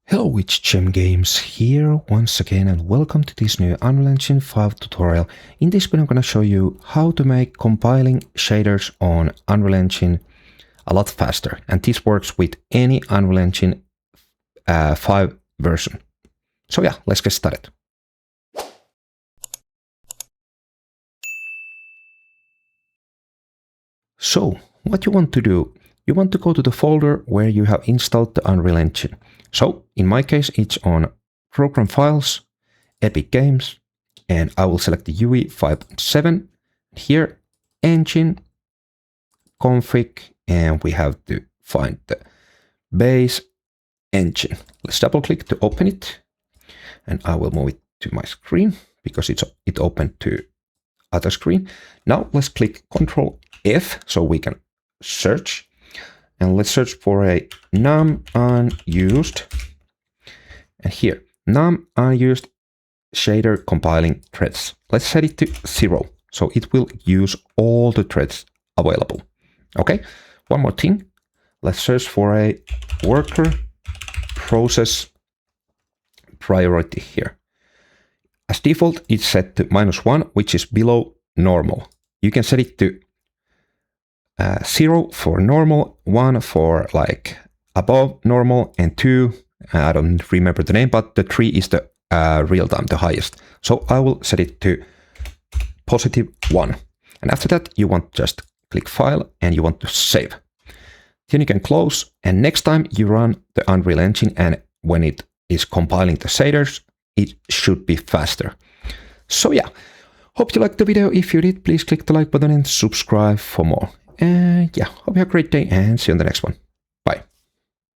Hello, it's Gem Games here once again and welcome to this new Unreal Engine 5 tutorial. In this video I'm going to show you how to make compiling shaders on Unreal Engine a lot faster, and this works with any Unreal Engine 5 version. So yeah, let's get started. So what you want to do, you want to go to the folder where you have installed the Unreal Engine. So in my case, it's on Program Files, Epic Games, and I will select the UE 5.7. Here, Engine, Config, and we have to find the base engine. Let's double click to open it, and I will move it to my screen because it opened to other screen. Now let's click Control F so we can search, and let's search for a num unused, and here num unused shader compiling threads. Let's set it to 0 so it will use all the threads available. Okay, one more thing, let's search for a worker process priority here. As default, it's set to -1, which is below normal. You can set it to 0 for normal, 1 for like above normal, and 2, I don't remember the name, but the 3 is the real time, the highest. So I will set it to +1. And after that, you want to just click File and you want to save. Then you can close, and next time you run the Unreal Engine and when it is compiling the shaders, it should be faster. So yeah, hope you liked the video. If you did, please click the like button and subscribe for more. And yeah, hope you have a great day and see you on the next one.